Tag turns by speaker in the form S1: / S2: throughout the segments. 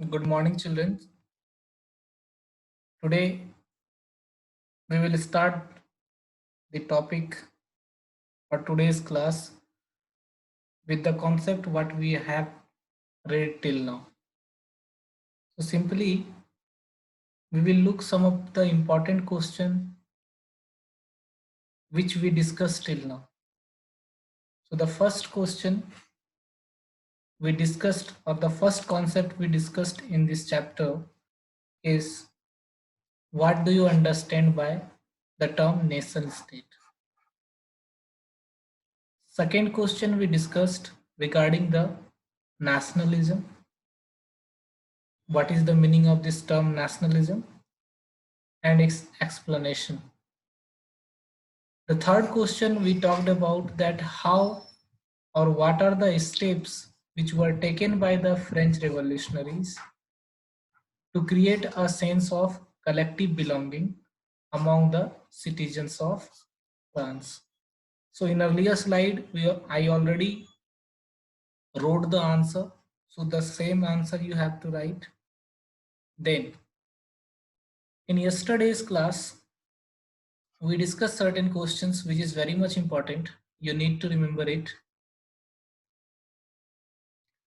S1: Good morning, children. Today we will start the topic for today's class with the concept what we have read till now. So simply we will look some of the important question which we discussed till now. So the first question we discussed, or the first concept we discussed in this chapter, is what do you understand by the term nation state? Second question we discussed regarding the nationalism. What is the meaning of this term nationalism and its explanation? The third question we talked about that how or what are the steps which were taken by the French revolutionaries to create a sense of collective belonging among the citizens of France. So in earlier slide, I already wrote the answer. So the same answer you have to write. Then in yesterday's class, we discussed certain questions which is very much important. You need to remember it.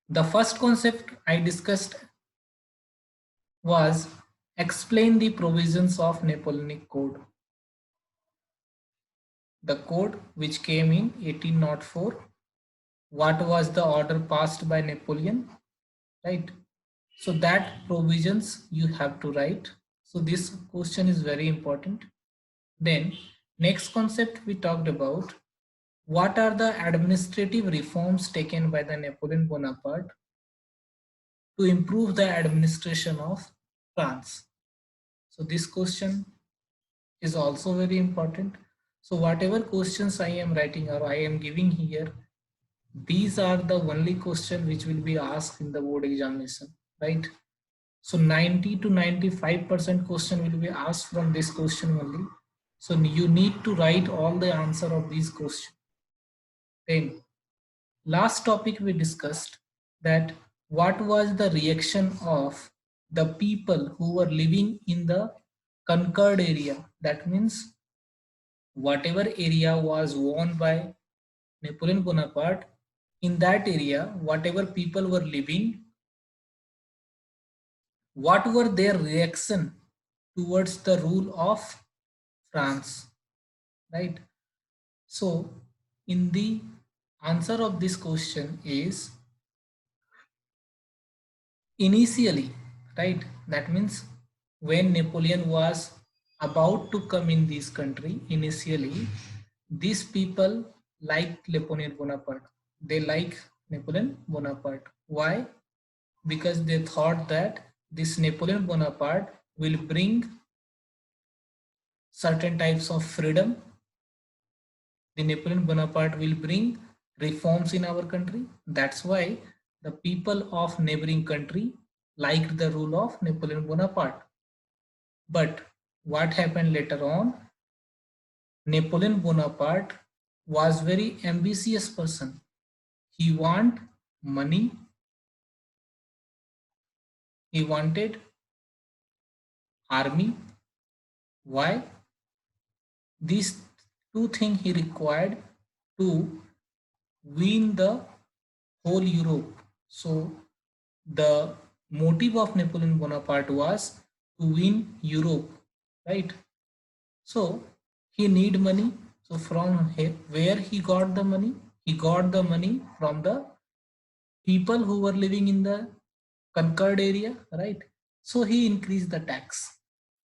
S1: The first concept I discussed was explain the provisions of Napoleonic Code. The code which came in 1804. What was the order passed by Napoleon? Right. So that provisions you have to write. So this question is very important. Then next concept we talked about, what are the administrative reforms taken by the Napoleon Bonaparte to improve the administration of France? So this question is also very important. So whatever questions I am writing or I am giving here, these are the only question which will be asked in the board examination, right? So 90 to 95% question will be asked from this question only. So you need to write all the answer of these questions. Then last topic we discussed that what was the reaction of the people who were living in the conquered area. That means whatever area was won by Napoleon Bonaparte, in that area, whatever people were living, what were their reaction towards the rule of France, right? So in the answer of this question is initially, right? That means when Napoleon was about to come in this country, initially, these people like Napoleon Bonaparte. They like Napoleon Bonaparte. Why? Because they thought that this Napoleon Bonaparte will bring certain types of freedom. The Napoleon Bonaparte will bring reforms in our country. That's why the people of neighboring country liked the rule of Napoleon Bonaparte. But what happened later on? Napoleon Bonaparte was very ambitious person. He want money. He wanted army. Why? These two things he required to win the whole Europe. So the motive of Napoleon Bonaparte was to win Europe, right? So he need money. So from where he got the money? He got the money from the people who were living in the conquered area, right? So he increased the tax.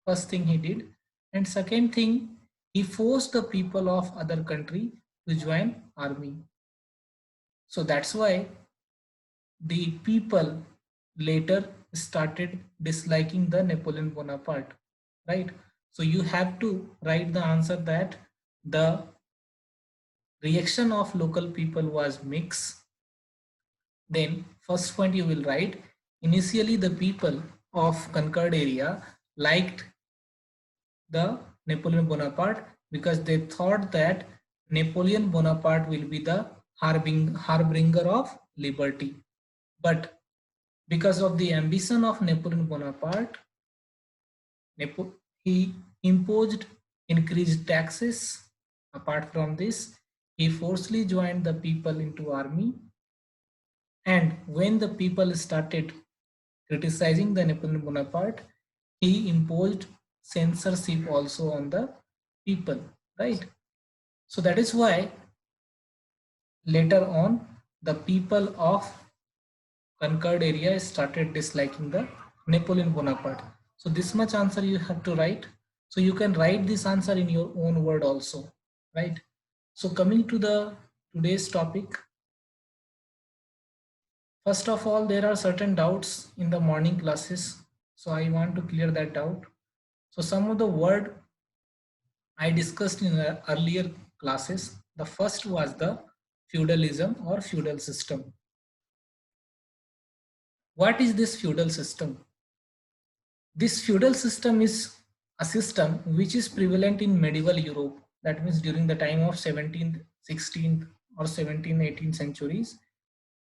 S1: First thing he did. And second thing, he forced the people of other country to join army. So that's why the people later started disliking the Napoleon Bonaparte, right? So you have to write the answer that the reaction of local people was mixed. Then first point you will write, initially the people of conquered area liked the Napoleon Bonaparte because they thought that Napoleon Bonaparte will be the harbinger of liberty. But Because of the ambition of Napoleon Bonaparte, he imposed increased taxes. Apart from this, he forcibly joined the people into army. And when the people started criticizing the Napoleon Bonaparte, he imposed censorship also on the people, right? So that is why later on the people of conquered area started disliking the Napoleon Bonaparte. So this much answer you have to write. So you can write this answer in your own word also, right? So coming to the today's topic, first of all, there are certain doubts in the morning classes. So I want to clear that doubt. So some of the word I discussed in the earlier classes. The first was the feudalism or feudal system. What is this feudal system? This feudal system is a system which is prevalent in medieval Europe. That means during the time of 17th, 16th or 17th, 18th centuries,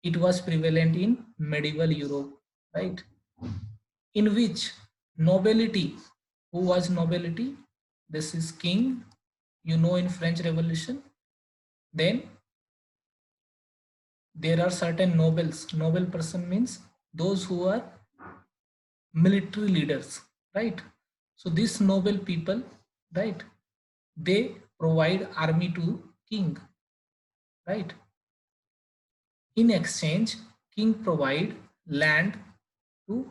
S1: it was prevalent in medieval Europe, right? In which nobility, who was nobility? This is king, you know, in French Revolution. Then there are certain nobles. Noble person means those who are military leaders, right? So these noble people, right, they provide army to king, right? In exchange, king provide land to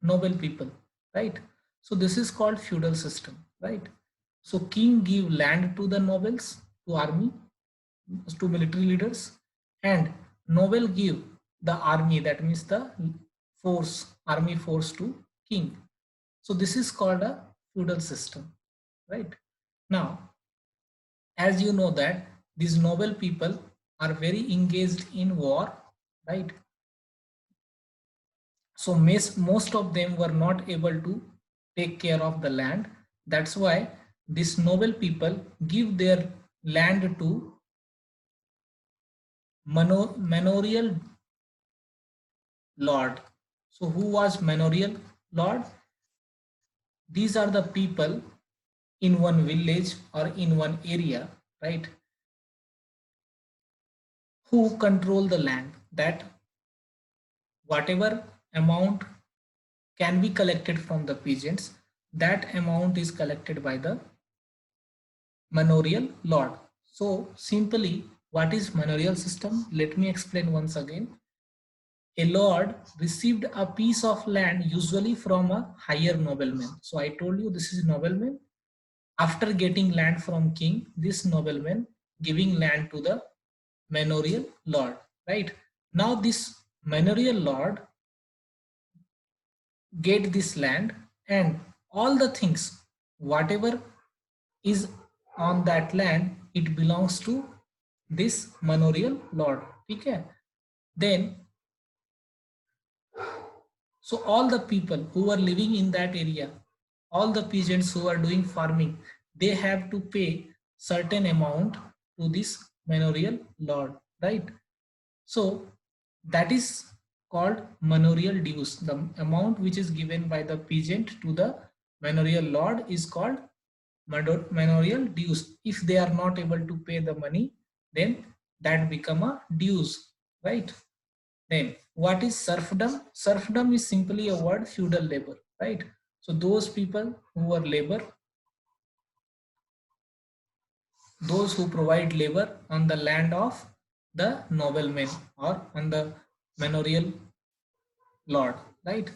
S1: noble people, right? So this is called feudal system, right? So king give land to the nobles, to army, to military leaders, and noble give the army, that means the force, army force to king. So this is called a feudal system, right? Now, as you know that these noble people are very engaged in war, right? So most of them were not able to take care of the land. That's why these noble people give their land to manorial lord. So who was manorial lord? These are the people in one village or in one area, right, who control the land, that whatever amount can be collected from the peasants, that amount is collected by the manorial lord. So simply, what is manorial system? Let me explain once again. A lord received a piece of land usually from a higher nobleman. So I told you this is nobleman. After getting land from king, this nobleman giving land to the manorial lord, right? Now this manorial lord get this land, and all the things, whatever is on that land, it belongs to this manorial lord. Okay? Then, so all the people who are living in that area, all the peasants who are doing farming, they have to pay certain amount to this manorial lord, right? So that is called manorial dues. The amount which is given by the peasant to the manorial lord is called manorial dues. If they are not able to pay the money, then that become a dues, right? Then what is serfdom? Serfdom is simply a word, feudal labor, right? So those people who are labor, those who provide labor on the land of the noblemen or on the manorial lord, right?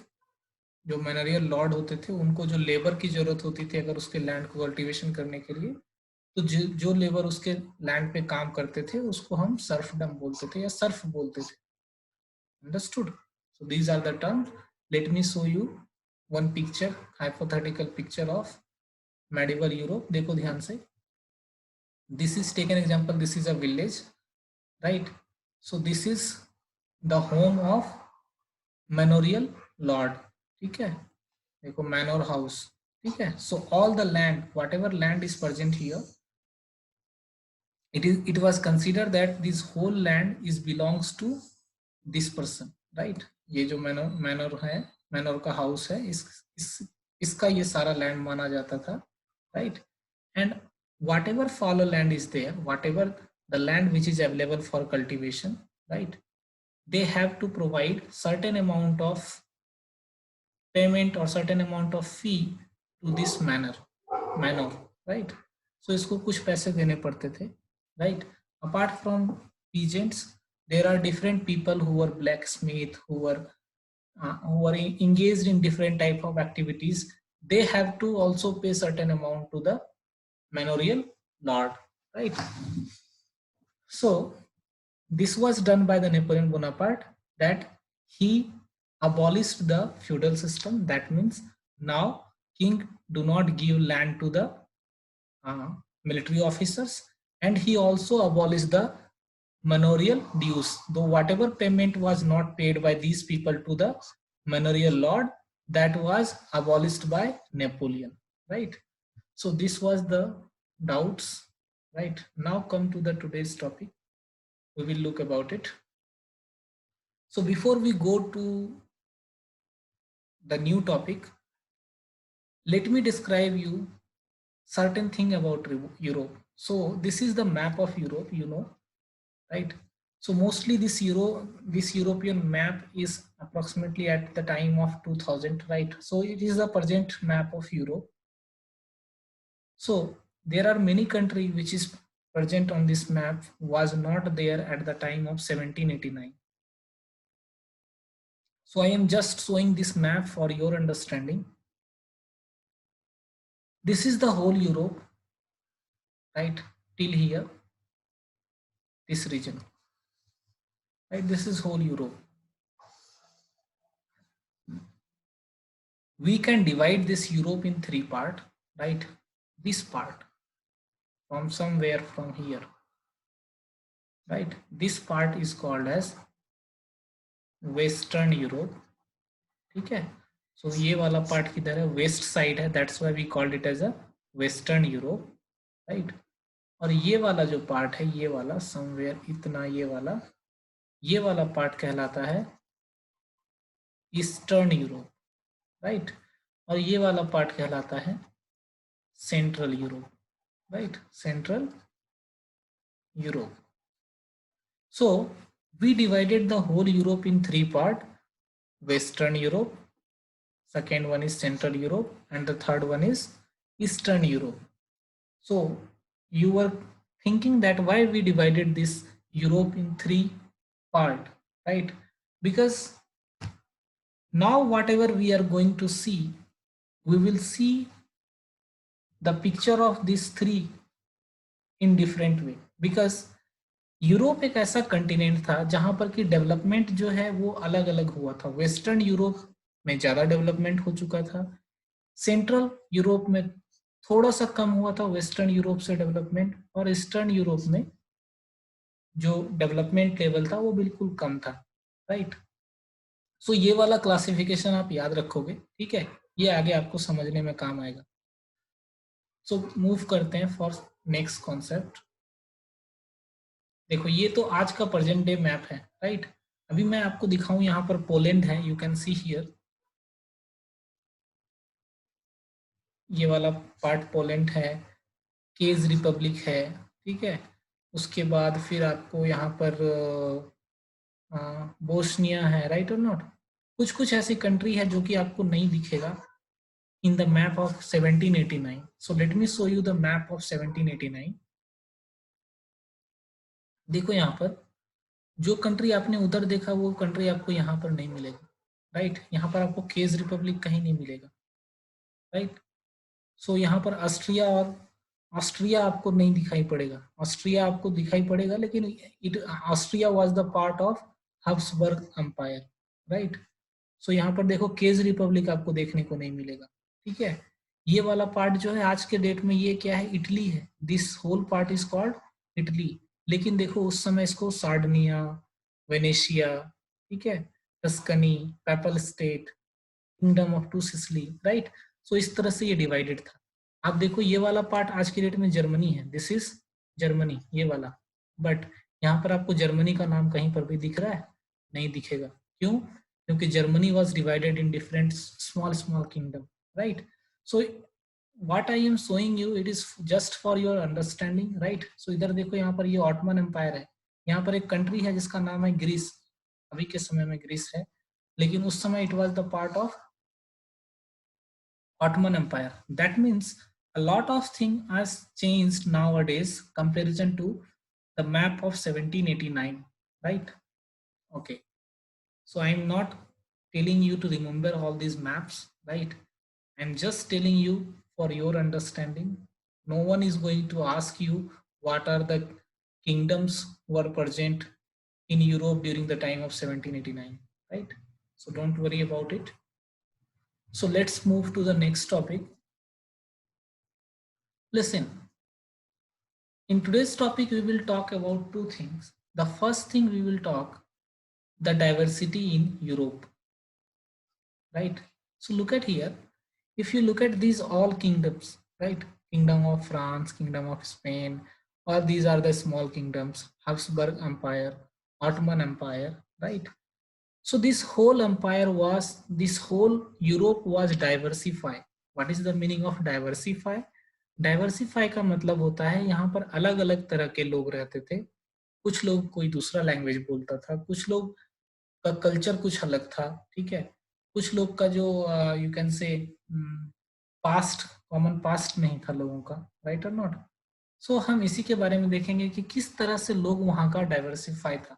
S1: जो मैनरियल Lord होते थे उनको जो labour की जरूरत होती थी अगर उसके लैंड को कल्टीवेशन करने के लिए, तो जो लेबर उसके लैंड पे काम करते थे उसको हम सर्फडम बोलते थे या सर्फ बोलते थे. Understood? So these are the terms. Let me show you one picture, hypothetical picture of medieval Europe. देखो ध्यान से. This is taken example. This is a village, right? So this is the home of manorial lord. ठीक है? देखो manor house. ठीक है? So all the land, whatever land is present here, it was considered that this whole land is belongs to this person, right? ये जो manner है, manner का house है, इसका ये सारा लैंड माना जाता था, right. And whatever follow land is there, whatever the land which is available for cultivation, right, they have to provide certain amount of payment or certain amount of fee to this manor, right. So इसको कुछ पैसे देने पड़ते थे, right. Apart from peasants, there are different people who were blacksmith, who were engaged in different type of activities. They have to also pay certain amount to the manorial lord, right. So this was done by the Napoleon Bonaparte, that he abolished the feudal system. That means now king do not give land to the military officers, and he also abolished the manorial dues. Though whatever payment was not paid by these people to the manorial lord, that was abolished by Napoleon, right. So this was the doubts, right. Now come to the today's topic. We will look about it. So before we go to the new topic, let me describe you certain thing about Europe. So this is the map of Europe, you know, right? So mostly this European map is approximately at the time of 2000, right? So it is the present map of Europe. So there are many countries which is present on this map was not there at the time of 1789. So I am just showing this map for your understanding. This is the whole Europe, right, till here, this region, right, this is whole Europe. We can divide this Europe in three parts, right. This part from somewhere from here, right, this part is called as Western Europe, ठीक है. So ये वाला part किधर है, west side है, that's why we called it as a Western Europe, right. और ये वाला जो पार्ट है, ये वाला समवेयर इतना, ये वाला पार्ट कहलाता है ईस्टर्न यूरोप, राइट. और ये वाला पार्ट कहलाता है central Europe, right, central Europe. So we divided the whole Europe in three parts: Western Europe, second one is Central Europe, and the third one is Eastern Europe. So you were thinking that why we divided this Europe in three parts, right? Because now whatever we are going to see, we will see the picture of these three in different way. Because Europe एक ऐसा continent था जहां पर कि development जो है वो अलग अलग हुआ था. वेस्टर्न यूरोप में ज्यादा डेवलपमेंट हो चुका था, सेंट्रल यूरोप में थोड़ा सा कम हुआ था वेस्टर्न यूरोप से डेवलपमेंट, और ईस्टर्न यूरोप में जो डेवलपमेंट लेवल था वो बिल्कुल कम था, राइट. सो ये वाला क्लासिफिकेशन आप याद रखोगे, ठीक है, ये आगे आपको समझने में काम आएगा. सो मूव करते हैं फॉर नेक्स्ट कॉन्सेप्ट. देखो ये तो आज का प्रेजेंट डे मैप है, राइट. अभी मैं आपको दिखाऊं, यहाँ पर पोलैंड है, यू कैन सी हियर, ये वाला पार्ट पोलैंड है, केज रिपब्लिक है, ठीक है. उसके बाद फिर आपको यहाँ पर बोस्निया है, राइट और नॉट. कुछ कुछ ऐसी कंट्री है जो कि आपको नहीं दिखेगा in the map of 1789. So let me show you the map of 1789. देखो यहाँ पर जो कंट्री आपने उधर देखा वो कंट्री आपको यहाँ पर नहीं मिलेगा, राइट. यहाँ पर आपको केज रिपब्लिक कहीं नहीं मिलेगा, राइट. सो यहाँ पर ऑस्ट्रिया आपको नहीं दिखाई पड़ेगा, ऑस्ट्रिया आपको दिखाई पड़ेगा, लेकिन Austria was the part of Habsburg empire, right. So यहाँ पर देखो केज रिपब्लिक आपको देखने को नहीं मिलेगा, ठीक है. ये वाला पार्ट जो है आज के डेट में ये क्या है, इटली है. This whole part is called Italy. लेकिन देखो उस समय इसको सार्डिनिया, वेनेशिया, ठीक है, Tuscany, papal state, kingdom of two Sicily, right. So इस तरह से ये डिवाइडेड था. आप देखो ये वाला पार्ट आज की डेट में जर्मनी है, दिस इज जर्मनी, ये वाला. बट यहाँ पर आपको जर्मनी का नाम कहीं पर भी दिख रहा है, नहीं दिखेगा. क्यों? क्योंकि Germany was divided in different small small kingdom, right. So what I am showing you, it is just for your understanding, right. So इधर देखो, यहाँ पर ये ऑटोमन एम्पायर है. यहाँ पर एक कंट्री है जिसका नाम है ग्रीस. अभी के समय में ग्रीस है, लेकिन उस समय it was the part of Ottoman Empire. That means a lot of things has changed nowadays comparison to the map of 1789, right? Okay. So I'm not telling you to remember all these maps, right? I'm just telling you for your understanding. No one is going to ask you what are the kingdoms were present in Europe during the time of 1789, right? So don't worry about it. So let's move to the next topic. Listen, in today's topic, we will talk about two things. The first thing we will talk, the diversity in Europe, right? So look at here. If you look at these all kingdoms, right? Kingdom of France, Kingdom of Spain, or these are the small kingdoms, Habsburg Empire, Ottoman Empire, right? So this whole Europe was diversified. What is the meaning of diversify? Diversify का मतलब होता है यहाँ पर अलग अलग तरह के लोग रहते थे. कुछ लोग कोई दूसरा लैंग्वेज बोलता था, कुछ लोग का कल्चर कुछ अलग था, ठीक है. कुछ लोग का जो you can say past, common past नहीं था लोगों का, राइट और नॉट. सो हम इसी के बारे में देखेंगे कि किस तरह से लोग वहाँ का डाइवर्सिफाई था.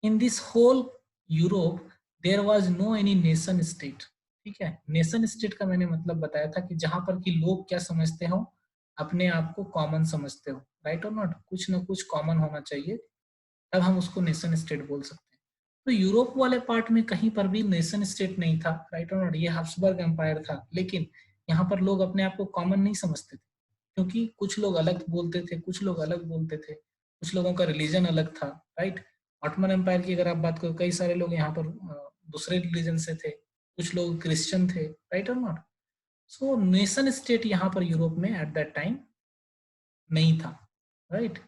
S1: In this whole Europe there was no any nation state, ठीक है. नेशन स्टेट का मैंने मतलब बताया था कि जहां पर कि लोग क्या समझते हो, अपने आप को कॉमन समझते हो, राइट और नॉट. कुछ ना कुछ कॉमन होना चाहिए, तब हम उसको नेशन स्टेट बोल सकते हैं. तो यूरोप वाले पार्ट में कहीं पर भी नेशन स्टेट नहीं था, राइट और नॉट. ये हब्सबर्ग एम्पायर था, लेकिन यहाँ पर लोग अपने आप को कॉमन नहीं समझते थे, क्योंकि कुछ लोग अलग बोलते थे, कुछ लोग अलग बोलते थे, कुछ लोगों का रिलीजन अलग था, राइट. ऑटोमन एम्पायर की अगर आप बात करो, कई सारे लोग यहाँ पर दूसरे रिलीजन से थे, कुछ लोग क्रिश्चियन थे, राइट और नॉट. सो नेशन स्टेट यहाँ पर यूरोप में एट दैट टाइम नहीं था, राइट.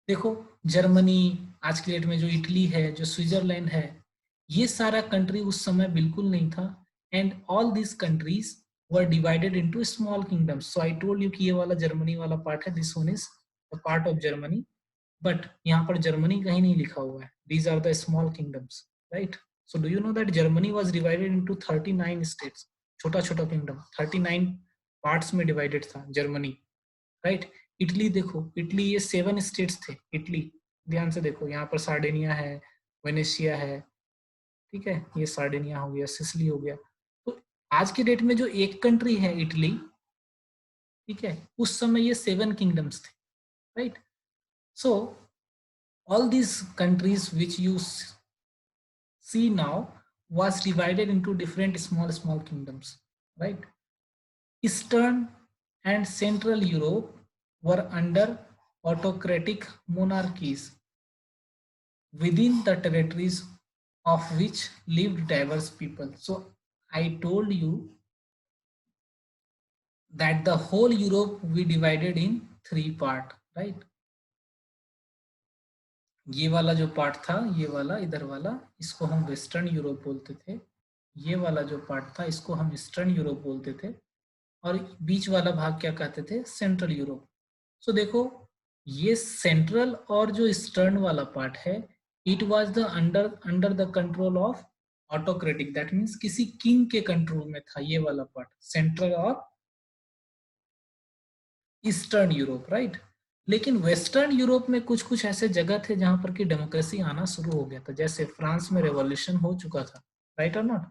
S1: देखो, जर्मनी, आज की डेट में जो इटली है, जो स्विट्जरलैंड है, ये सारा कंट्री उस समय बिल्कुल नहीं था. And all this countries were divided into small kingdoms. So I told you कि ये वाला जर्मनी वाला पार्ट है, this one is the part of Germany, but यहाँ पर जर्मनी कहीं नहीं लिखा हुआ है. These are the small kingdoms, right. So do you know that Germany was divided into 39 states. छोटा छोटा किंगडम, 39 पार्ट्स में डिवाइडेड था जर्मनी, राइट. इटली देखो, इटली ये 7 स्टेट्स थे. इटली ध्यान से देखो, यहाँ पर सार्डिनिया है, वेनेशिया है, ठीक है. ये सार्डिनिया हो गया, सिसिली हो गया. तो आज के डेट में जो एक कंट्री है इटली, ठीक है, उस समय ये 7 किंगडम्स थे, right. So all these countries which you see now was divided into different small kingdoms, right. Eastern and Central Europe were under autocratic monarchies within the territories of which lived diverse people. So I told you that the whole Europe we divided in 3 parts, right. ये वाला जो part था, ये वाला इधर वाला, इसको हम वेस्टर्न यूरोप बोलते थे. ये वाला जो पार्ट था, इसको हम ईस्टर्न यूरोप बोलते थे. और बीच वाला भाग क्या कहते थे, सेंट्रल यूरोप. सो देखो, ये सेंट्रल और जो ईस्टर्न वाला पार्ट है, it was the under the control of autocratic. That means किसी किंग के कंट्रोल में था ये वाला पार्ट, सेंट्रल और ईस्टर्न यूरोप, राइट. लेकिन वेस्टर्न यूरोप में कुछ कुछ ऐसे जगह थे जहां पर कि डेमोक्रेसी आना शुरू हो गया था. जैसे फ्रांस में रेवोल्यूशन हो चुका था, राइट और नॉट.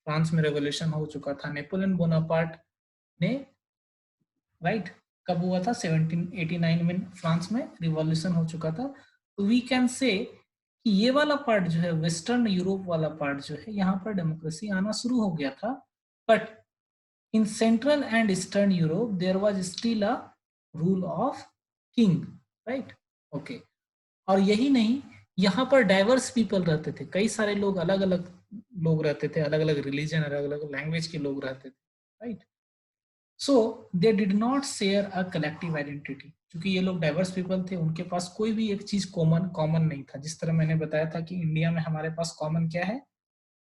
S1: फ्रांस में रेवोल्यूशन हो चुका था, नेपोलियन बोनापार्ट ने, राइट, कब हुआ था, 1789 में फ्रांस में रिवॉल्यूशन हो चुका था. तो वी कैन से कि ये वाला पार्ट जो है, वेस्टर्न यूरोप वाला पार्ट जो है, यहाँ पर डेमोक्रेसी आना शुरू हो गया था. But in central and eastern Europe there was still a rule of king, right. Okay. और यही नहीं, यहाँ पर डाइवर्स पीपल रहते थे, कई सारे लोग, अलग अलग लोग रहते थे, अलग अलग रिलीजन, अलग अलग लैंग्वेज के लोग रहते थे, right. So they did not share a collective identity. क्योंकि ये लोग डाइवर्स पीपल थे, उनके पास कोई भी एक चीज कॉमन नहीं था. जिस तरह मैंने बताया था कि इंडिया में हमारे पास कॉमन क्या है,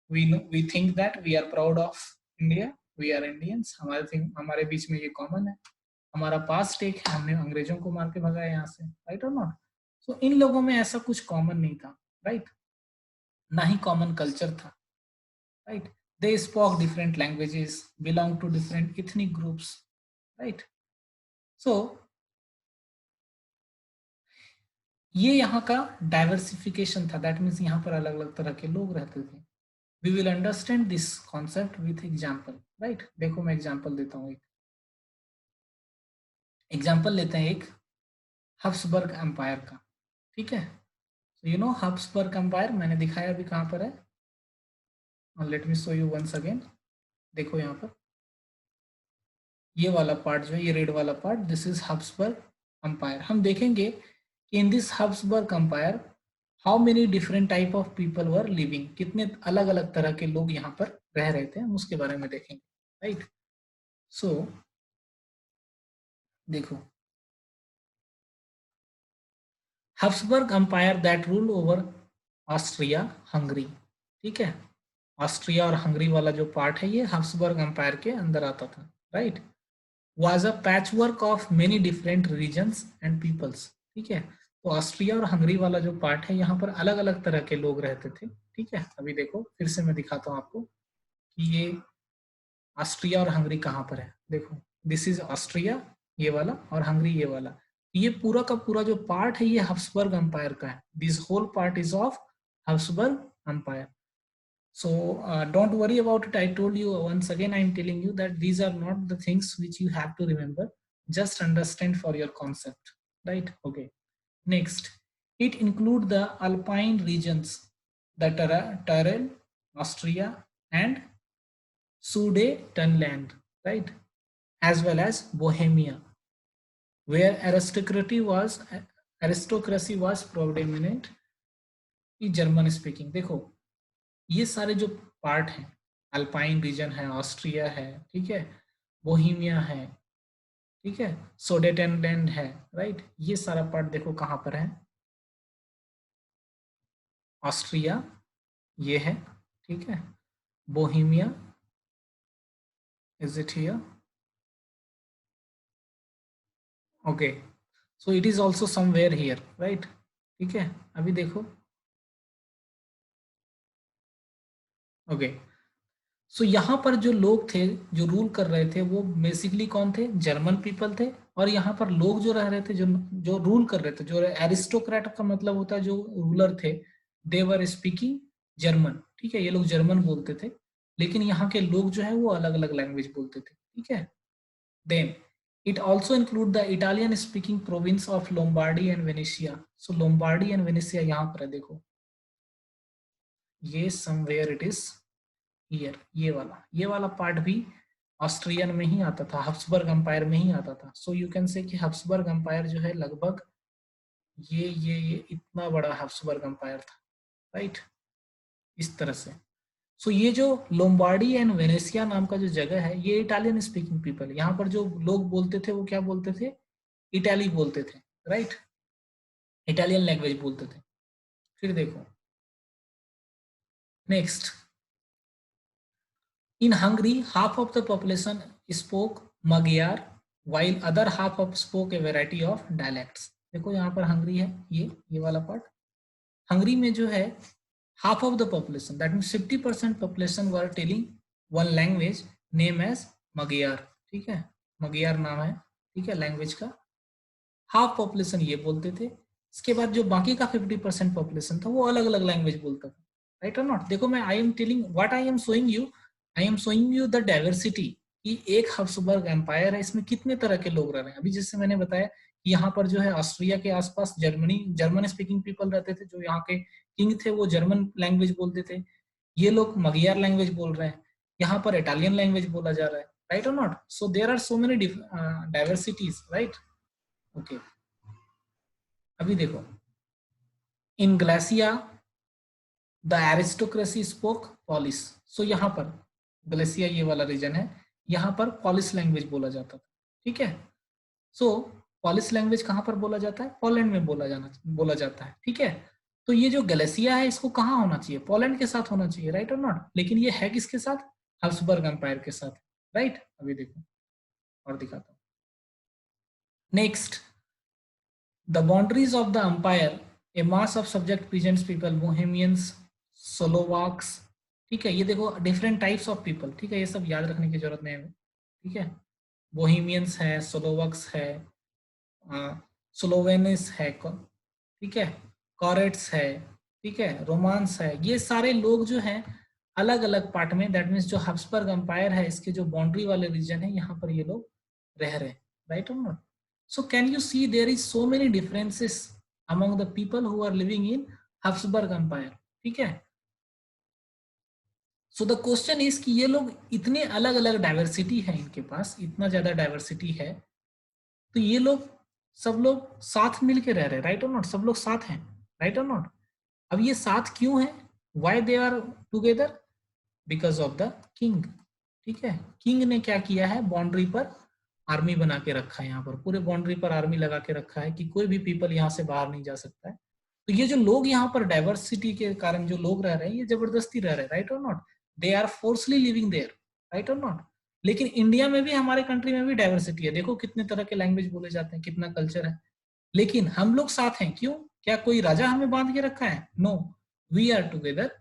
S1: we think that we are proud of India, we are Indians, हमारे बीच में ये कॉमन है, हमारा पास्ट एक है, हमने अंग्रेजों को मार के भगाया यहाँ से, राइट और नॉट। सो इन लोगों में ऐसा कुछ कॉमन नहीं था, राइट, ना ही कॉमन कल्चर था, right. They spoke different languages, belong to different ethnic groups, right. So ये यहाँ का डाइवर्सिफिकेशन था, दैट मीन्स यहाँ पर अलग अलग तरह के लोग रहते थे। We will understand this concept with example, right. देखो मैं एग्जाम्पल देता हूँ, एक एग्जाम्पल लेते हैं, एक हब्सबर्ग एम्पायर का, ठीक है। So, you know Habsburg empire मैंने दिखाया अभी कहाँ पर है, let me show you once again. देखो यहाँ पर ये वाला पार्ट जो है, ये रेड वाला part, this is Habsburg empire. हम देखेंगे कि in this Habsburg empire how many different type of people were living, कितने अलग अलग तरह के लोग यहाँ पर रह रहे थे, हम उसके बारे में देखेंगे, राइट। सो देखो, Habsburg empire that rule over Austria Hungary, ठीक है। ऑस्ट्रिया और हंगरी वाला जो पार्ट है ये हब्सबर्ग एम्पायर के अंदर आता था, right. Was a patchwork of many different regions and peoples, ठीक है। तो ऑस्ट्रिया और हंगरी वाला जो पार्ट है यहाँ पर अलग अलग तरह के लोग रहते थे, ठीक है। अभी देखो फिर से मैं दिखाता हूँ आपको कि ये ऑस्ट्रिया और हंगरी कहाँ पर है। देखो दिस इज ऑस्ट्रिया ये वाला, और हंगरी ये वाला। ये पूरा का पूरा जो पार्ट है ये हब्सबर्ग एम्पायर का है, this whole part is of Habsburg empire. So don't worry about it. I told you once again, I am telling you that these are not the things which you have to remember. Just understand for your concept, right? Okay. Next, it include the Alpine regions, the Tyrol, Austria, and Sudetenland, right? As well as Bohemia, where aristocracy was predominant. German speaking. देखो ये सारे जो part हैं, alpine reason है, Austria है, ठीक है, Bohemia है, ठीक है, सोडेटेनलैंड है, राइट। ये सारा पार्ट देखो कहाँ पर है, ऑस्ट्रिया ये है, ठीक है, Bohemia is it here, okay, so it is also somewhere here, right, ठीक है। अभी देखो ओके, सो यहाँ पर जो लोग थे जो रूल कर रहे थे वो बेसिकली कौन थे, जर्मन पीपल थे। और यहाँ पर लोग जो रह रहे थे, जो जो रूल कर रहे थे, जो एरिस्टोक्रेट का मतलब होता है जो रूलर थे, देवर स्पीकिंग जर्मन, ठीक है, ये लोग जर्मन बोलते थे। लेकिन यहाँ के लोग जो है वो अलग अलग लैंग्वेज बोलते थे, ठीक है। Then it also include the Italian speaking province of Lombardy and Venetia. So Lombardy and Venetia यहाँ पर है, देखो ये समवेयर इट इज हियर, ये वाला पार्ट भी ऑस्ट्रियन में ही आता था, हब्सबर्ग एम्पायर में ही आता था। सो यू कैन से कि हब्सबर्ग एम्पायर जो है लगभग ये इतना बड़ा हब्सबर्ग एम्पायर था, राइट, इस तरह से। सो ये जो लोम्बार्डी एंड वेनेसिया नाम का जो जगह है ये इटालियन स्पीकिंग पीपल, यहाँ पर जो लोग बोलते थे वो क्या बोलते थे, इटाली बोलते थे, राइट, इटालियन लैंग्वेज बोलते थे। फिर देखो next, in Hungary, half of the population spoke Magyar, while other half of spoke a variety of dialects. देखो यहाँ पर हंगरी है, ये वाला पार्ट। हंगरी में जो है half of the population, that means 50% population were telling one language name as Magyar, ठीक है, Magyar नाम है, ठीक है, लैंग्वेज का। हाफ पॉपुलेशन ये बोलते थे, इसके बाद जो बाकी का 50% पॉपुलेशन था वो अलग अलग लैंग्वेज बोलता था, राइट और नॉट। देखो मैं I am telling what I am showing you, I am showing you the diversity कि एक हब्सबर्ग एम्पायर है, इसमें कितने तरह के लोग रह रहे हैं। अभी जैसे मैंने बताया कि यहाँ पर जो है ऑस्ट्रिया के आसपास जर्मन स्पीकिंग पीपल रहते थे, जो यहाँ के किंग थे वो जर्मन लैंग्वेज बोलते थे, ये लोग मगियार लैंग्वेज बोल रहे हैं, यहाँ पर इटालियन लैंग्वेज बोला जा रहा है, राइट और not. So there are so many diversities, right, okay. अभी देखो in Galicia the aristocracy spoke Polish. So यहाँ पर ग्लेसिया ये वाला रीजन है, यहाँ पर पॉलिस लैंग्वेज बोला जाता था, ठीक है। सो पॉलिस लैंग्वेज कहाँ पर बोला जाता है, पोलैंड में बोला जाता है, ठीक है। तो ये जो गलेसिया है इसको कहाँ होना चाहिए, पोलैंड के साथ होना चाहिए, राइट और नॉट, लेकिन ये है किसके साथ, हब्सबर्ग एम्पायर के साथ, राइट। अभी देखो और दिखाता हूँ। Next, the boundaries of the empire, a mass of subject presents people, Bohemians, Slovaks, ठीक है। ये देखो डिफरेंट टाइप्स ऑफ पीपल, ठीक है, ये सब याद रखने की जरूरत नहीं है, ठीक है। बोहेमियंस है, स्लोवाक्स है, स्लोवेनिस है, ठीक है, कॉरेट्स है, ठीक है, रोमांस है, ये सारे लोग जो हैं अलग अलग पार्ट में, दैट मीन्स जो हब्सबर्ग एम्पायर है इसके जो बाउंड्री वाले रीजन है यहाँ पर ये लोग रह रहे हैं, राइट और not. So can you see there is so many differences among the people who are living in Habsburg empire, ठीक है। सो द क्वेश्चन इज कि ये लोग इतने अलग अलग डाइवर्सिटी है, इनके पास इतना ज्यादा डाइवर्सिटी है, तो ये लोग सब लोग साथ मिलके रह रहे हैं, राइट और नॉट, सब लोग साथ हैं, राइट और नॉट। अब ये साथ क्यों है, why they are together, because of the king, ठीक है। किंग ने क्या किया है, बाउंड्री पर आर्मी बना के रखा है, यहाँ पर पूरे बाउंड्री पर आर्मी लगा के रखा है कि कोई भी पीपल यहाँ से बाहर नहीं जा सकता है। तो ये जो लोग यहाँ पर डाइवर्सिटी के कारण जो लोग रह रहे हैं ये जबरदस्ती रह रहे हैं, राइट और not, they are forcefully living there, right और नॉट। लेकिन इंडिया में भी, हमारे कंट्री में भी डाइवर्सिटी है, देखो कितने तरह के लैंग्वेज बोले जाते हैं, कितना कल्चर है, लेकिन हम लोग साथ हैं, क्यों, क्या कोई राजा हमें बांध के रखा है, no, we are together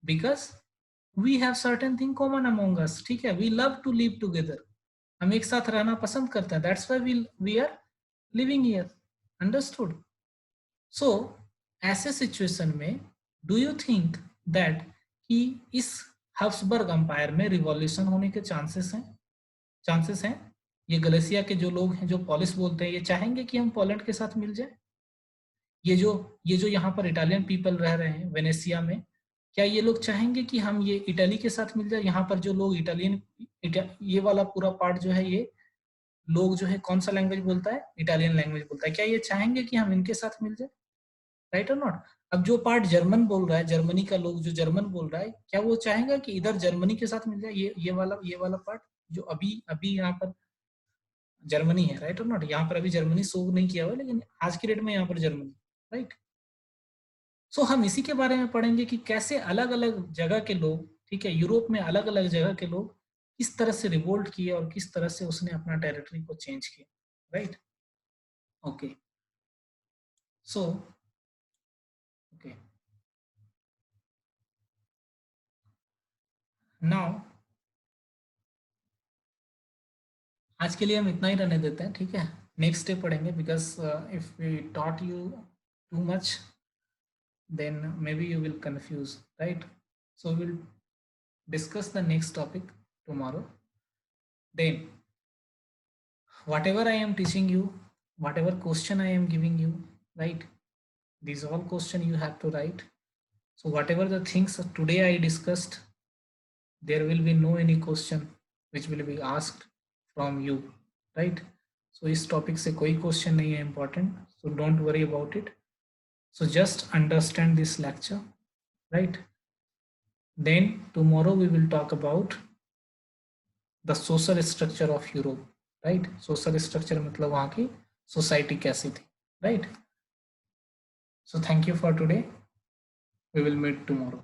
S1: because we have certain thing common among us, ठीक है, we love to live together, हम एक साथ रहना पसंद करते हैं, that's why we are living here, understood. So ऐसे सिचुएशन में डू यू थिंक दैट कि इस हब्सबर्ग एम्पायर में रिवॉल्यूशन होने के चांसेस हैं, ये गलेसिया के जो लोग हैं जो पोलिश बोलते हैं ये चाहेंगे कि हम पोलैंड के साथ मिल जाए, ये जो यहाँ पर इटालियन पीपल रह रहे हैं वेनेसिया में, क्या ये लोग चाहेंगे कि हम ये इटली के साथ मिल जाए, यहाँ पर जो लोग ये वाला पूरा पार्ट जो है, ये लोग जो है कौन सा लैंग्वेज बोलता है, इटालियन लैंग्वेज बोलता है, क्या ये चाहेंगे कि हम इनके साथ मिल जाए, राइट और नॉट। अब जो पार्ट जर्मन बोल रहा है, जर्मनी का लोग जो जर्मन बोल रहा है, क्या वो चाहेगा कि इधर जर्मनी के साथ मिल जाए, ये वाला पार्ट जो अभी अभी यहाँ पर जर्मनी है, राइट और नॉट, यहाँ पर अभी जर्मनी शो नहीं किया हुआ, लेकिन आज की डेट में यहाँ पर जर्मनी, राइट। सो हम इसी के बारे में पढ़ेंगे कि कैसे अलग अलग जगह के लोग, ठीक है, यूरोप में अलग अलग जगह के लोग किस तरह से रिवोल्ट किए और किस तरह से उसने अपना टेरिटरी को चेंज किया, right. Okay, so okay, now आज के लिए हम इतना ही रहने देते हैं, ठीक है, नेक्स्ट डे पढ़ेंगे, because if we taught you too much then maybe you will confuse, right? So we'll discuss the next topic tomorrow. Then whatever I am teaching you, whatever question I am giving you, right, these all question you have to write. So whatever the things today I discussed, there will be no any question which will be asked from you, right? So इस topic से कोई question नहीं है important, so don't worry about it. So just understand this lecture, right? Then tomorrow we will talk about the social structure of Europe, right? Social structure मतलब वहाँ की society कैसी थी, right? So thank you for today. We will meet tomorrow.